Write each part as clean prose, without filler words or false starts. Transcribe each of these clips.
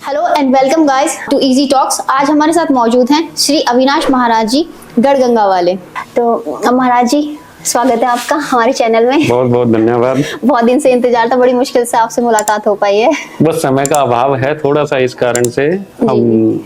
Hello and welcome guys to easy talks. आज हमारे साथ मौजूद हैं श्री अविनाश महाराज जी गढ़गंगा वाले। तो महाराज जी स्वागत है आपका हमारे चैनल में। बहुत बहुत धन्यवाद। बहुत दिन से इंतजार था, बड़ी मुश्किल से आपसे मुलाकात हो पाई है। बस समय का अभाव है थोड़ा सा, इस कारण से हम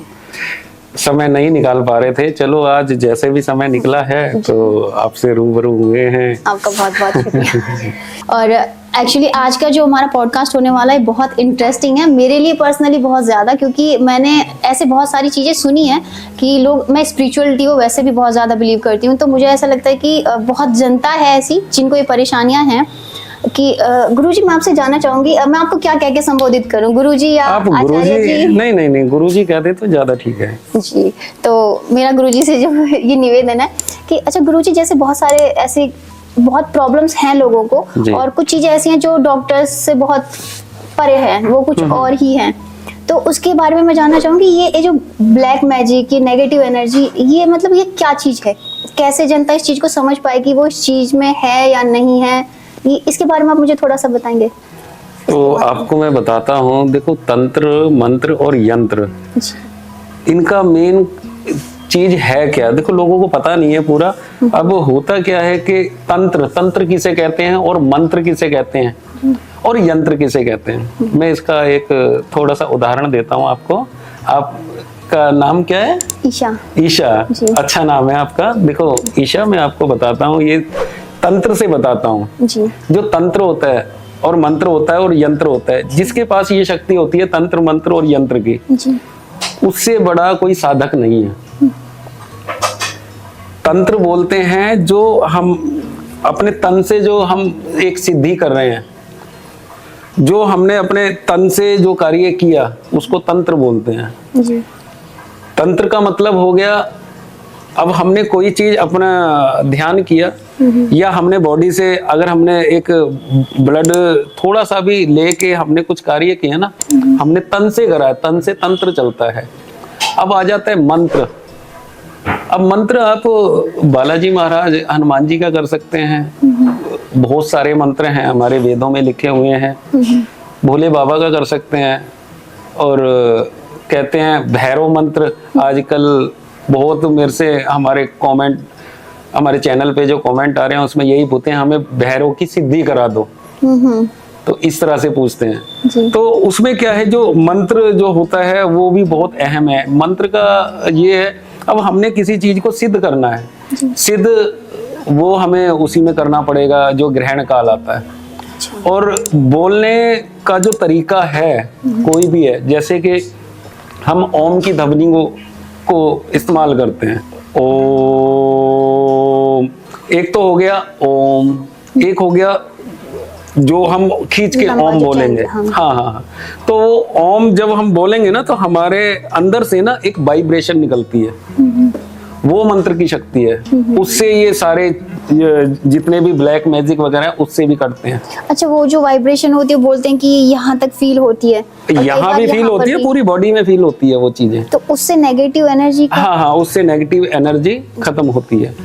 समय नहीं निकाल पा रहे थे। चलो आज जैसे भी समय निकला है तो आपसे रूबरू हुए हैं। आपका बहुत बहुत शुक्रिया। और एक्चुअली आज का जो हमारा पॉडकास्ट होने वाला है बहुत इंटरेस्टिंग है मेरे लिए पर्सनली, बहुत ज़्यादा, क्योंकि मैंने ऐसे बहुत सारी चीज़ें सुनी हैं कि लोग, मैं स्पिरिचुअलिटी को वैसे भी बहुत ज़्यादा बिलीव करती हूँ, तो मुझे ऐसा लगता है कि बहुत जनता है ऐसी जिनको ये परेशानियाँ हैं कि गुरुजी मैं आपसे जानना चाहूंगी, मैं आपको क्या कह के संबोधित करूं, गुरुजी या आप आचार्य जी? नहीं गुरुजी कहते तो ज्यादा ठीक है जी। तो मेरा गुरुजी से जो ये निवेदन है कि अच्छा गुरुजी, जैसे बहुत सारे ऐसे बहुत प्रॉब्लम्स हैं लोगों को, और कुछ चीजें ऐसी हैं जो डॉक्टर्स से बहुत परे हैं, वो कुछ और ही हैं, तो उसके बारे में मैं जानना चाहूंगी ये जो ब्लैक मैजिक, ये नेगेटिव एनर्जी, ये मतलब ये क्या चीज है, कैसे जनता इस चीज को समझ पाएगी, वो इस चीज में है या नहीं है, ये इसके बारे में आप मुझे थोड़ा सा बताएंगे? तो आपको मैं बताता हूँ। देखो, तंत्र, मंत्र और यंत्र, इनका मेन चीज है क्या? देखो, लोगों को पता नहीं है पूरा। अब होता क्या है कि तंत्र किसे कहते हैं और मंत्र किसे कहते हैं और यंत्र किसे कहते हैं। मैं इसका एक थोड़ा सा उदाहरण देता हूँ आपको। आपका नाम क्या है? ईशा। ईशा, अच्छा नाम है आपका। देखो ईशा, मैं आपको बताता हूँ, ये तंत्र से बताता हूँ। जो तंत्र होता है और मंत्र होता है और यंत्र होता है, जिसके पास ये शक्ति होती है तंत्र, मंत्र और यंत्र की, उससे बड़ा कोई साधक नहीं है। तंत्र बोलते हैं जो हम अपने तन से, जो हम एक सिद्धि कर रहे हैं, जो हमने अपने तन से जो कार्य किया, उसको तंत्र बोलते हैं। तंत्र का मतलब हो गया, अब हमने कोई चीज अपना ध्यान किया, या हमने बॉडी से, अगर हमने एक ब्लड थोड़ा सा भी लेके हमने कुछ कार्य किया ना, हमने तन से करा है, तन से तंत्र चलता है। अब आ जाता है मंत्र। अब मंत्र आप बालाजी महाराज, हनुमान जी का कर सकते हैं, बहुत सारे मंत्र हैं हमारे वेदों में लिखे हुए हैं। भोले बाबा का कर सकते हैं, और कहते हैं भैरव मंत्र। आजकल बहुत मेरे से हमारे कमेंट, हमारे चैनल पे जो कमेंट आ रहे हैं उसमें यही पूछते हैं, हमें भैरव की सिद्धि करा दो। तो इस तरह से पूछते हैं। तो उसमें क्या है, जो मंत्र जो होता है वो भी बहुत अहम है। मंत्र का ये है, अब हमने किसी चीज को सिद्ध करना है, सिद्ध वो हमें उसी में करना पड़ेगा जो ग्रहण काल आता है। और बोलने का जो तरीका है कोई भी है, जैसे कि हम ओम की ध्वनि को इस्तेमाल करते हैं। ओम, एक तो हो गया ओम, एक हो गया जो हम खींच के ओम बोलेंगे। हाँ। तो ओम जब हम बोलेंगे ना, तो हमारे अंदर से ना एक वाइब्रेशन निकलती है, वो मंत्र की शक्ति है। उससे ये सारे जितने भी ब्लैक मैजिक वगैरह उससे भी करते हैं। अच्छा, वो जो वाइब्रेशन होती है बोलते हैं कि यहाँ तक फील होती है, यहाँ भी फील होती है, पूरी बॉडी में फील होती है वो चीजें। तो उससे नेगेटिव एनर्जी, हाँ, उससे नेगेटिव एनर्जी खत्म होती है।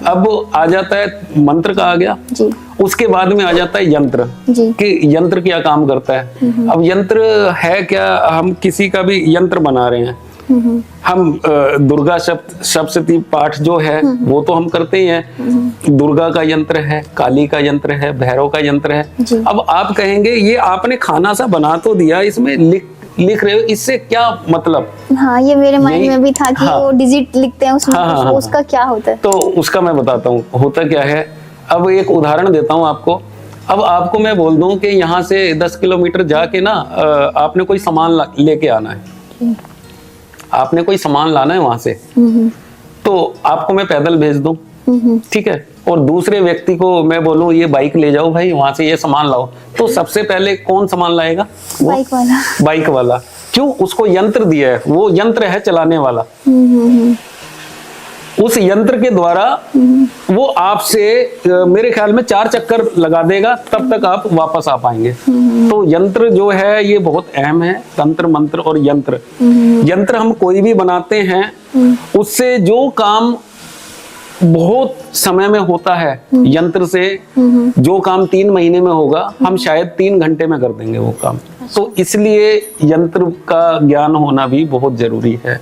अब आ जाता है मंत्र का, आ गया। उसके बाद में आ जाता है यंत्र, कि यंत्र क्या काम करता है। अब यंत्र है क्या, हम किसी का भी यंत्र बना रहे हैं, हम दुर्गा सप्तशती पाठ जो है वो तो हम करते ही हैं। दुर्गा का यंत्र है, काली का यंत्र है, भैरव का यंत्र है। अब आप कहेंगे ये आपने खाना सा बना तो दिया, इसमें लिख रहे हो, इससे क्या मतलब? हाँ, ये मेरे माइंड में भी था कि वो डिजिट लिखते हैं उसमें, उसका क्या होता है? तो उसका मैं बताता हूँ होता क्या है। अब एक उदाहरण देता हूँ आपको। अब आपको मैं बोल दूं कि यहाँ से 10 किलोमीटर जाके ना आपने कोई सामान लेके आना है, आपने कोई सामान लाना है वहां से, तो आपको मैं पैदल भेज दूं, ठीक है, और दूसरे व्यक्ति को मैं बोलूं ये बाइक ले जाओ भाई, वहां से ये सामान लाओ, तो सबसे पहले कौन सामान लाएगा? बाइक वाला। क्यों? उसको यंत्र दिया है, वो यंत्र है चलाने वाला। उस यंत्र के द्वारा वो आपसे मेरे ख्याल में 4 चक्कर लगा देगा, तब तक आप वापस आ पाएंगे। तो यंत्र जो है ये बहुत अहम है, तंत्र, मंत्र और यंत्र। यंत्र हम कोई भी बनाते हैं, उससे जो काम बहुत समय में होता है यंत्र से। जो काम 3 महीने में होगा हम शायद 3 घंटे में कर देंगे वो काम। तो इसलिए यंत्र का ज्ञान होना भी बहुत जरूरी है।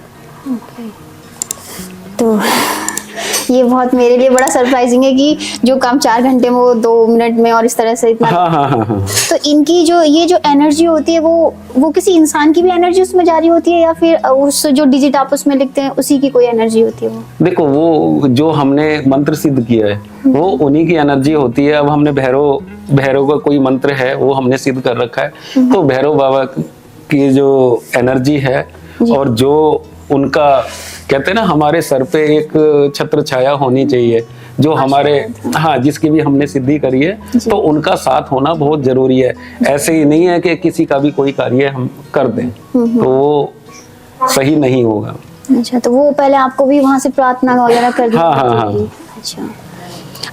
तो ये बहुत मेरे लिए बड़ा सरप्राइजिंग है कि जो काम 4 घंटे में वो 2 मिनट में और इस तरह से इतना। हाँ। तो इनकी जो ये जो एनर्जी होती है वो किसी इंसान की भी एनर्जी उसमें जारी होती है या फिर उस जो डिजिट आप उसमें लिखते हैं उसी की कोई एनर्जी होती है? वो देखो, वो जो हमने मंत्र सिद्ध किया है वो उन्हीं की एनर्जी होती है। अब हमने भैरव का कोई मंत्र है वो हमने सिद्ध कर रखा है, तो भैरव बाबा की जो एनर्जी है और जो उनका कहते हैं ना, हमारे सर पे एक छत्र छाया होनी चाहिए जो हमारे, हाँ, जिसकी भी हमने सिद्धि करी है, तो उनका साथ होना बहुत जरूरी है। ऐसे ही नहीं है कि किसी का भी कोई कार्य हम कर दें तो वो सही नहीं होगा। अच्छा, तो वो पहले आपको भी वहां से प्रार्थना वगैरह कर दी? हाँ।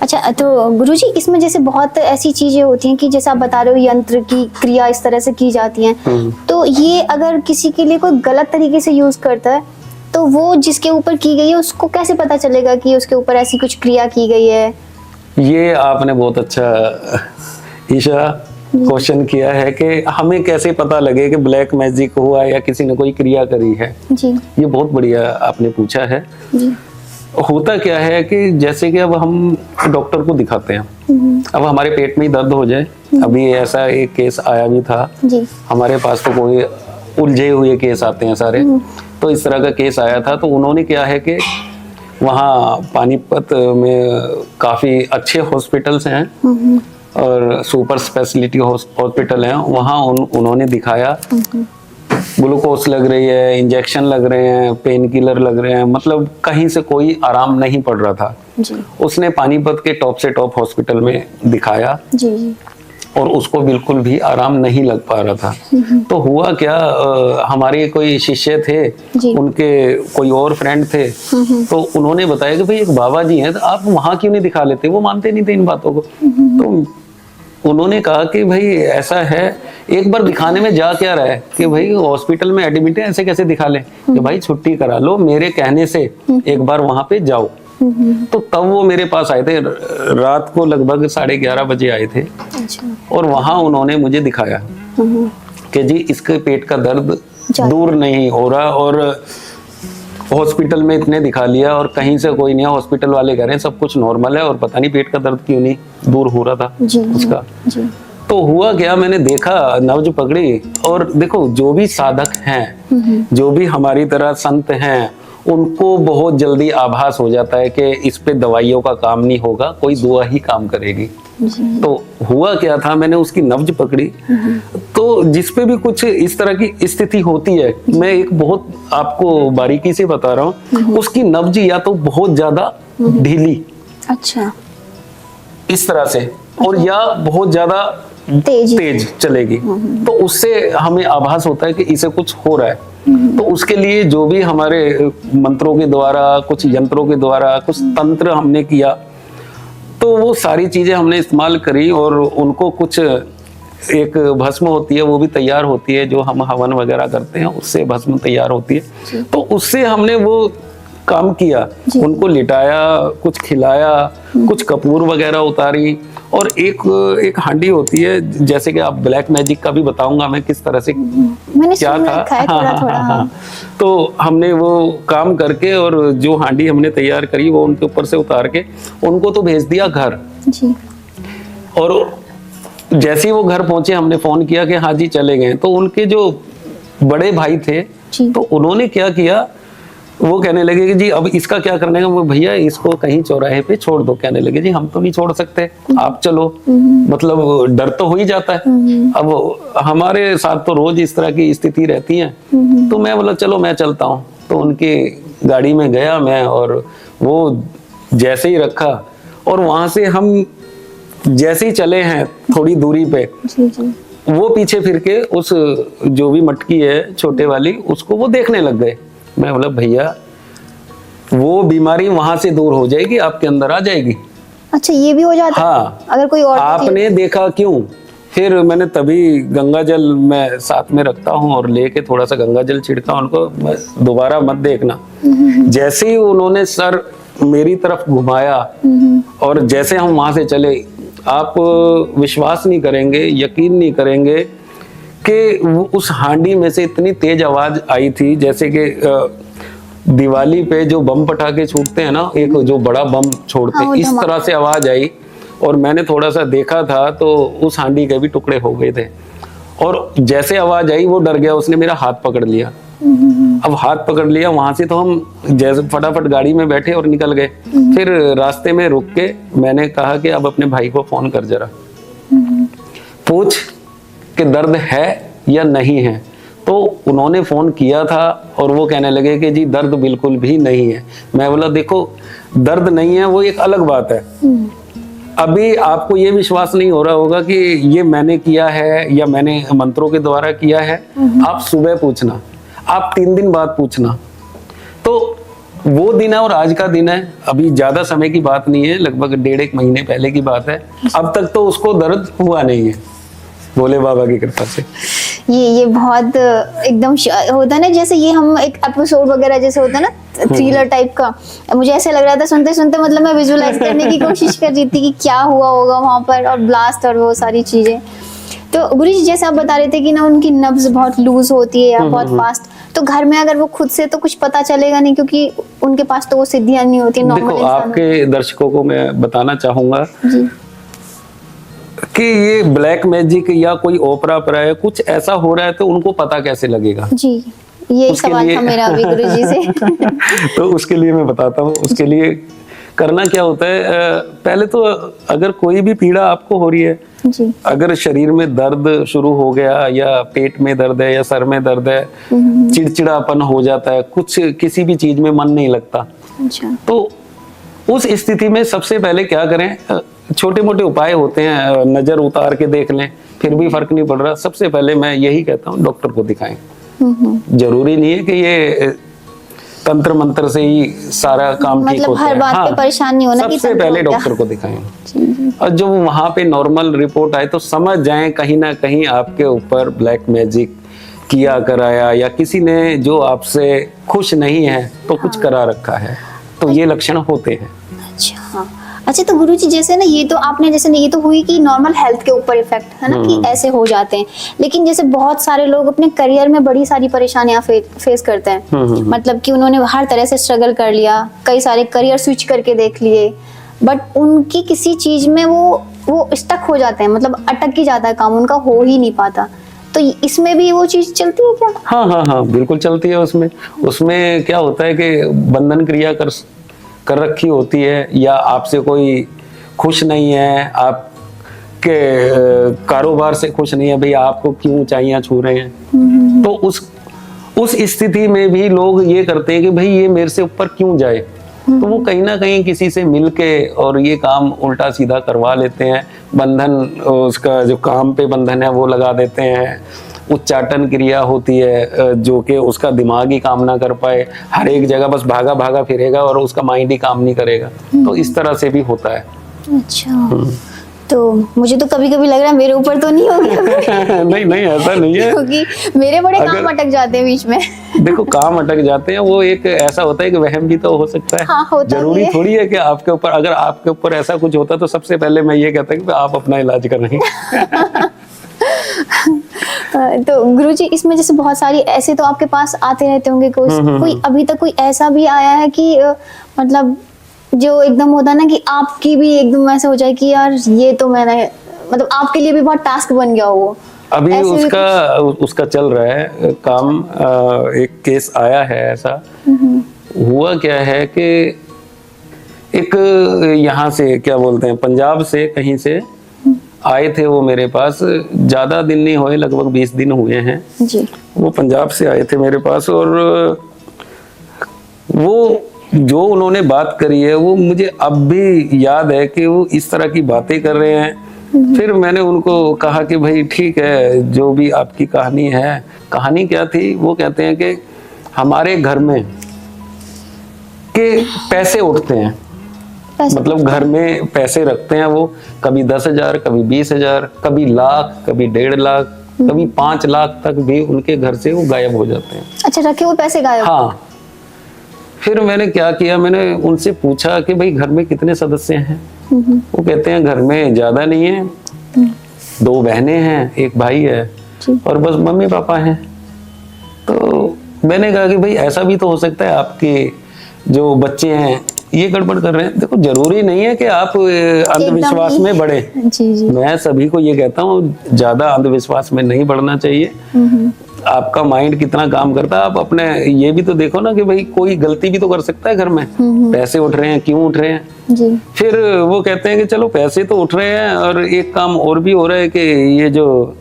अच्छा, तो गुरुजी इसमें जैसे बहुत ऐसी चीजें होती हैं कि जैसे आप बता रहे हो यंत्र की क्रिया इस तरह से की जाती हैं, तो ये अगर किसी के लिए कोई गलत तरीके से यूज करता है तो वो जिसके ऊपर की गई है उसको कैसे पता चलेगा कि उसके ऊपर ऐसी कुछ क्रिया की गई है? ये आपने बहुत अच्छा ईशा क्वेश्चन किया है कि हमें कैसे पता लगे कि ब्लैक मैजिक हुआ या किसी ने कोई क्रिया करी है जी। ये बहुत बढ़िया आपने पूछा है जी। होता क्या है कि जैसे कि अब हम डॉक्टर को दिखाते हैं, अब हमारे पेट में ही दर्द हो जाए, अभी ऐसा एक केस आया भी था जी। हमारे पास तो कोई उलझे हुए केस आते हैं सारे, तो इस तरह का केस आया था। तो उन्होंने क्या है कि वहाँ पानीपत में काफी अच्छे हॉस्पिटल्स हैं और सुपर स्पेशलिटी हॉस्पिटल हैं, वहाँ उन्होंने दिखाया। ग्लूकोज लग रही है, इंजेक्शन लग रहे हैं, पेन किलर लग रहे हैं, मतलब कहीं से कोई आराम नहीं पड़ रहा था जी। उसने पानीपत के टॉप से टॉप हॉस्पिटल में दिखाया जी। और उसको बिल्कुल भी आराम नहीं लग पा रहा था। तो हुआ क्या, हमारे कोई शिष्य थे, उनके कोई और फ्रेंड थे, तो उन्होंने बताया कि भाई एक बाबा जी हैं, तो आप वहां क्यों नहीं दिखा लेते? वो मानते नहीं थे इन बातों को। तो उन्होंने कहा कि भाई ऐसा है, एक बार दिखाने में जा क्या रहा है कि भाई हॉस्पिटल में एडमिट है, ऐसे कैसे दिखा ले? कि भाई छुट्टी करा लो, मेरे कहने से एक बार वहां पे जाओ। तो तब वो मेरे पास आए थे, रात को लगभग 11:30 बजे आए थे। अच्छा। और वहां उन्होंने मुझे दिखाया कि जी इसके पेट का दर्द दूर नहीं हो रहा, और हॉस्पिटल में इतने दिखा लिया और कहीं से कोई नहीं है। हॉस्पिटल वाले कह रहे हैं सब कुछ नॉर्मल है और पता नहीं पेट का दर्द क्यों नहीं दूर हो रहा था उसका जी। तो हुआ क्या, मैंने देखा, नब्ज पकड़ी, और देखो जो भी साधक हैं, जो भी हमारी तरह संत हैं, उनको बहुत जल्दी आभास हो जाता है कि इस पे दवाइयों का काम नहीं होगा, कोई दुआ ही काम करेगी। तो हुआ क्या था, मैंने उसकी नब्ज पकड़ी, तो जिसपे भी कुछ इस तरह की स्थिति होती है, मैं एक बहुत आपको बारीकी से बता रहा हूँ, उसकी नब्ज या तो बहुत ज्यादा ढीली, अच्छा, इस तरह से, और या बहुत ज्यादा तेज चलेगी, तो उससे हमें आभास होता है कि इसे कुछ हो रहा है। तो उसके लिए जो भी हमारे मंत्रों के द्वारा, कुछ यंत्रों के द्वारा, कुछ तंत्र हमने किया, तो वो सारी चीजें हमने इस्तेमाल करी, और उनको कुछ एक भस्म होती है वो भी तैयार होती है, जो हम हवन वगैरह करते हैं उससे भस्म तैयार होती है। तो उससे हमने वो काम किया, उनको लिटाया, कुछ खिलाया, कुछ कपूर वगैरह उतारी, और एक हांडी होती है, जैसे कि आप ब्लैक मैजिक का भी बताऊंगा मैं किस तरह से क्या था। हाँ। तो हमने वो काम करके और जो हांडी हमने तैयार करी वो उनके ऊपर से उतार के उनको तो भेज दिया घर जी। और जैसे ही वो घर पहुंचे हमने फोन किया कि हाँ जी चले गए। तो उनके जो बड़े भाई थे तो उन्होंने क्या किया, वो कहने लगे कि जी अब इसका क्या करने का, वो भैया इसको कहीं चौराहे पे छोड़ दो। कहने लगे जी हम तो नहीं छोड़ सकते, आप चलो। मतलब डर तो हो ही जाता है। अब हमारे साथ तो रोज इस तरह की स्थिति रहती है, तो मैं बोला चलो मैं चलता हूँ। तो उनकी गाड़ी में गया मैं, और वो जैसे ही रखा, और वहां से हम जैसे ही चले हैं थोड़ी दूरी पे, वो पीछे फिर के उस जो भी मटकी है छोटे वाली, उसको वो देखने लग गए। मैं बोला भैया वो बीमारी वहां से दूर हो जाएगी, आपके अंदर आ जाएगी। अच्छा, ये भी हो जाता है? हाँ, अगर कोई और आपने देखा क्यों? फिर मैंने तभी गंगा जल मैं साथ में रखता हूँ और लेके थोड़ा सा गंगा जल छिड़का उनको, दोबारा मत देखना। जैसे ही उन्होंने सर मेरी तरफ घुमाया और जैसे हम वहां से चले, आप विश्वास नहीं करेंगे, यकीन नहीं करेंगे कि उस हांडी में से इतनी तेज आवाज आई थी, जैसे कि दिवाली पे जो बम पटाखे छूटते हैं ना, एक जो बड़ा बम छोड़ते हैं, इस तरह से आवाज आई। और मैंने थोड़ा सा देखा था तो उस हांडी के भी टुकड़े हो गए थे। और जैसे आवाज आई वो डर गया, उसने मेरा हाथ पकड़ लिया। अब हाथ पकड़ लिया, वहां से तो हम जैसे फटाफट गाड़ी में बैठे और निकल गए। फिर रास्ते में रुक के मैंने कहा कि अब अपने भाई को फोन कर जरा, पूछ कि दर्द है या नहीं है। तो उन्होंने फोन किया था और वो कहने लगे कि जी दर्द बिल्कुल भी नहीं है। मैं बोला देखो, दर्द नहीं है वो एक अलग बात है, अभी आपको ये विश्वास नहीं हो रहा होगा कि ये मैंने किया है या मैंने मंत्रों के द्वारा किया है। आप सुबह पूछना, आप 3 दिन बाद पूछना। तो वो दिन है और आज का दिन है, अभी ज्यादा समय की बात नहीं है, लगभग 1.5 महीने पहले की बात है। अब तक तो उसको दर्द हुआ नहीं है, भोले बाबा की कृपा से। ये बहुत एकदम होता है ना, जैसे ये हम एक एपिसोड वगैरह जैसे होता है ना, थ्रिलर टाइप का। मुझे ऐसे लग रहा था सुनते सुनते, मतलब मैं विजुअलाइज करने की कोशिश कर रही थी कि क्या हुआ होगा वहां पर, और ब्लास्ट और वो सारी चीजें। तो गुरुजी जैसे आप बता रहे थे कि ना उनकी नब्ज बहुत लूज होती है या बहुत फास्ट, तो घर में अगर वो खुद से तो कुछ पता चलेगा नहीं, क्योंकि उनके पास तो वो सिद्धियां नहीं होती नॉर्मल इंसान। आपके दर्शकों को मैं बताना चाहूंगा कि ये ब्लैक मैजिक या कोई ओपरा ओपरा है, कुछ ऐसा हो रहा है तो उनको पता कैसे लगेगा जी। ये सवाल था मेरा अभी गुरुजी से। तो उसके लिए मैं बताता हूँ, उसके लिए करना क्या होता है। पहले तो अगर कोई भी पीड़ा आपको हो रही है जी, अगर शरीर में दर्द शुरू हो गया या पेट में दर्द है या सर में दर्द है, चिड़चिड़ापन हो जाता है, कुछ किसी भी चीज में मन नहीं लगता, अच्छा, तो उस स्थिति में सबसे पहले क्या करें, छोटे मोटे उपाय होते हैं, नजर उतार के देख लें, फिर भी फर्क नहीं पड़ रहा, सबसे पहले मैं यही कहता हूँ डॉक्टर को दिखाएं। जरूरी नहीं है कि ये तंत्र मंत्र से ही सारा काम ठीक होता है, हर बात पे परेशान नहीं होना, सबसे पहले डॉक्टर को दिखाएं। और जब वहां पे नॉर्मल रिपोर्ट आए तो समझ जाएं कहीं ना कहीं आपके ऊपर ब्लैक मैजिक किया कराया, या किसी ने जो आपसे खुश नहीं है तो कुछ करा रखा है, तो ये लक्षण होते हैं। अच्छा, तो गुरुजी जैसे ना ये तो आपने जैसे ये तो हुई कि नॉर्मल हेल्थ के ऊपर इफेक्ट है ना, कि ऐसे हो जाते हैं, लेकिन जैसे बहुत सारे लोग अपने करियर में बड़ी सारी परेशानियां फेस करते हैं, मतलब कि उन्होंने हर तरह से स्ट्रगल कर लिया, कई सारे करियर स्विच करके देख लिए, बट उनकी किसी चीज में वो स्टक हो जाते हैं, मतलब अटक ही जाता है काम, उनका हो ही नहीं पाता। तो इसमें भी वो चीज चलती है क्या? हाँ, बिल्कुल चलती है। उसमें क्या होता है कि बंधन क्रिया कर रखी होती है, या आपसे कोई खुश नहीं है, आपके कारोबार से खुश नहीं है, भाई आपको क्यों ऊंचाइयां छू रहे हैं, तो उस स्थिति में भी लोग ये करते हैं कि भाई ये मेरे से ऊपर क्यों जाए, तो वो कहीं ना कहीं किसी से मिलके और ये काम उल्टा सीधा करवा लेते हैं। बंधन, उसका जो काम पे बंधन है वो लगा देते हैं। उच्चाटन क्रिया होती है जो कि उसका दिमाग ही काम ना कर पाए, हर एक जगह बस भागा भागा फिरेगा और उसका माइंड ही काम नहीं करेगा, तो इस तरह से भी होता है। अच्छा, तो मुझे तो कभी कभी लग रहा है मेरे ऊपर तो नहीं हो गया। नहीं ऐसा नहीं है, क्योंकि मेरे बड़े काम अटक जाते हैं बीच में। देखो काम अटक जाते हैं, वो एक ऐसा होता है कि वहम भी तो हो सकता है। हाँ, होता जरूरी थोड़ी है कि आपके ऊपर, अगर आपके ऊपर ऐसा कुछ होता तो सबसे पहले मैं ये कहता कि आप अपना इलाज करें। तो गुरुजी इसमें जैसे बहुत सारी ऐसे तो आपके पास आते रहते होंगे, कोई अभी तक कोई ऐसा भी आया है कि मतलब जो एकदम होता है ना कि आपकी भी एकदम ऐसा हो जाए कि यार ये तो मैंने, मतलब आपके लिए भी बहुत टास्क बन गया हो? अभी उसका चल रहा है काम। एक केस आया है ऐसा। हुआ क्या है कि एक यहाँ से क्या बोलते हैं, पंजाब से कहीं से आए थे वो मेरे पास, ज्यादा दिन नहीं हुए, लगभग 20 दिन हुए हैं जी। वो पंजाब से आए थे मेरे पास, और वो जो उन्होंने बात करी है वो मुझे अब भी याद है कि वो इस तरह की बातें कर रहे हैं। फिर मैंने उनको कहा कि भाई ठीक है, जो भी आपकी कहानी है। कहानी क्या थी, वो कहते हैं कि हमारे घर में के पैसे उठते हैं, मतलब घर में पैसे रखते हैं वो, कभी 10,000, कभी 20,000, कभी लाख, कभी 1.5 लाख, कभी 5 लाख तक भी उनके घर से वो गायब हो जाते हैं। अच्छा, रखे हुए पैसे गायब? हाँ। फिर मैंने क्या किया, मैंने उनसे पूछा कि भाई घर में कितने सदस्य हैं। वो कहते हैं घर में ज्यादा नहीं है, 2 बहनें हैं, 1 भाई है और बस मम्मी पापा हैं। तो मैंने कहा कि भाई ऐसा भी तो हो सकता है आपके जो बच्चे हैं ये गड़बड़ कर रहे हैं। देखो जरूरी नहीं है कि आप अंधविश्वास में बढ़े। जी जी। मैं सभी को ये कहता हूँ ज्यादा अंधविश्वास में नहीं बढ़ना चाहिए। आपका माइंड कितना काम करता है, आप अपने ये भी तो देखो ना कि भाई कोई गलती भी तो कर सकता है घर में। पैसे उठ रहे हैं, क्यों उठ रहे हैं जी। फिर वो कहते हैं कि चलो पैसे तो उठ रहे हैं और एक काम और भी हो रहा है कि ये जो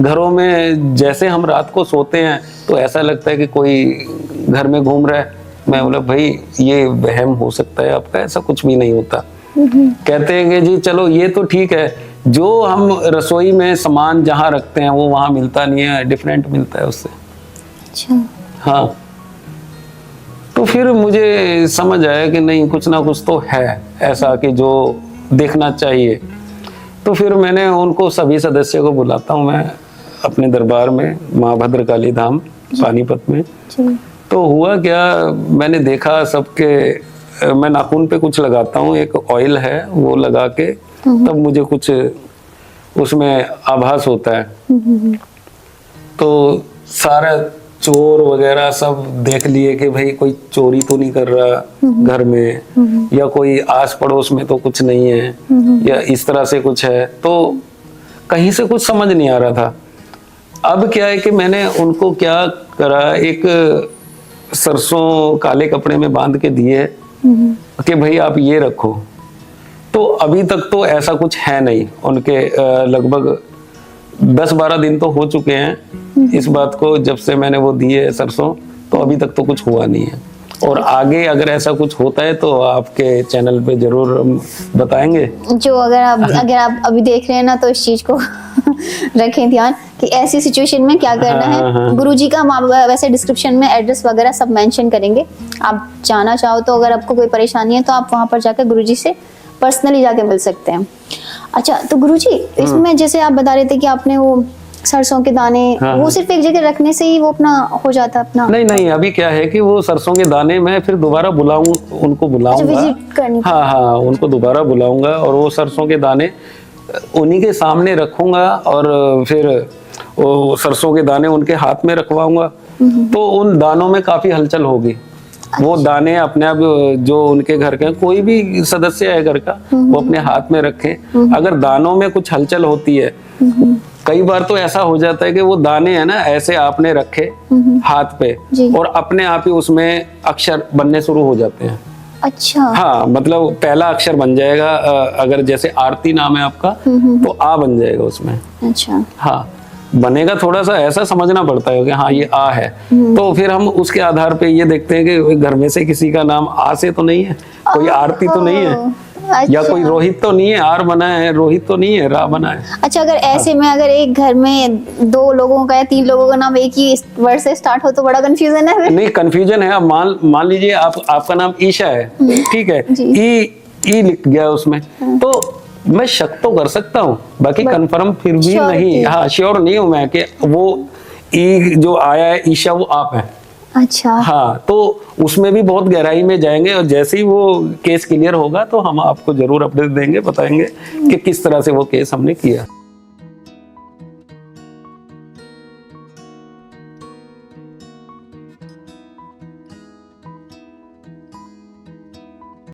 घरों में जैसे हम रात को सोते हैं तो ऐसा लगता है कि कोई घर में घूम रहा है। मैं बोला भाई ये वहम हो सकता है आपका, ऐसा कुछ भी नहीं होता। कहते हैं कि जी चलो ये तो ठीक है, जो हम रसोई में सामान जहाँ रखते हैं वो वहाँ मिलता नहीं है, डिफरेंट मिलता है उससे। अच्छा। हाँ, तो फिर मुझे समझ आया कि नहीं कुछ ना कुछ तो है ऐसा कि जो देखना चाहिए। तो फिर मैंने उनको सभी सदस्यों को बुलाता हूँ मैं अपने दरबार में, माँ भद्रकाली धाम पानीपत में। तो हुआ क्या, मैंने देखा सबके, मैं नाखून पे कुछ लगाता हूँ, एक ऑयल है वो लगा के तब मुझे कुछ उसमें आभास होता है। तो सारा चोर वगैरह सब देख लिए कि भाई कोई चोरी तो नहीं कर रहा घर में, या कोई आस पड़ोस में तो कुछ नहीं है, या इस तरह से कुछ है। तो कहीं से कुछ समझ नहीं आ रहा था। अब क्या है कि मैंने उनको क्या करा, एक सरसों काले कपड़े में बांध के दिए कि भाई आप ये रखो। तो अभी तक तो ऐसा कुछ है नहीं। उनके लगभग 10-12 दिन तो हो चुके हैं इस बात को, जब से मैंने वो दिए सरसों, तो अभी तक तो कुछ हुआ नहीं है। और आगे अगर ऐसा कुछ होता है तो आपके चैनल पे जरूर हम बताएंगे। जो अगर आप अभी देख रहे हैं ना तो इस चीज को रखें ध्यान कि ऐसी सिचुएशन में क्या करना है। गुरुजी का हम वैसे डिस्क्रिप्शन में एड्रेस वगैरह सब मेंशन करेंगे। आप जाना चाहो तो अगर आपको कोई परेशानी है तो आप वहां पर जाकर गुरुजी से पर्सनली जाके मिल सकते हैं। अच्छा, तो गुरुजी इसमें जैसे आप बता रहे थे कि आपने वो सरसों के दाने वो सिर्फ एक जगह रखने से ही वो अपना हो जाता अपना? नहीं, अभी क्या है कि वो सरसों के दाने मैं फिर दोबारा उनको बुलाऊंगा। विजिट करनी? हाँ, उनको दोबारा बुलाऊंगा और वो सरसों के दाने उन्हीं के सामने रखूंगा और फिर वो सरसों के दाने उनके हाथ में रखवाऊंगा। तो उन दानों में काफी हलचल होगी। वो दाने अपने आप, जो उनके घर के कोई भी सदस्य है घर का, वो अपने हाथ में रखें। अगर दानों में कुछ हलचल होती है, कई बार तो ऐसा हो जाता है कि वो दाने है ना ऐसे आपने रखे हाथ पे और अपने आप ही उसमें अक्षर बनने शुरू हो जाते हैं। अच्छा। हाँ, मतलब पहला अक्षर बन जाएगा। अगर जैसे आरती नाम है आपका तो आ बन जाएगा उसमें। अच्छा। हाँ, बनेगा। थोड़ा सा ऐसा समझना पड़ता है कि हाँ ये आ है। तो फिर हम उसके आधार पे ये देखते हैं कि घर में से किसी का नाम आ से तो नहीं है, कोई आरती तो नहीं है, अच्छा। या कोई रोहित तो नहीं है, आर बना है, रोहित तो नहीं है, रा बना है। अच्छा, अगर ऐसे में अगर एक घर में 2 लोगों का या 3 लोगों का नाम एक ही वर्ड से स्टार्ट हो तो बड़ा कंफ्यूजन है। नहीं, कंफ्यूजन है। अब मान लीजिए आपका नाम ईशा है, ठीक है, ई लिख गया उसमें, तो मैं शक तो कर सकता हूँ, बाकी कंफर्म फिर भी नहीं। हाँ, श्योर नहीं हूँ मैं कि वो ई जो आया है ईशा वो आप है। अच्छा। हाँ, तो उसमें भी बहुत गहराई में जाएंगे और जैसे ही वो केस क्लियर होगा तो हम आपको जरूर अपडेट देंगे, बताएंगे कि किस तरह से वो केस हमने किया।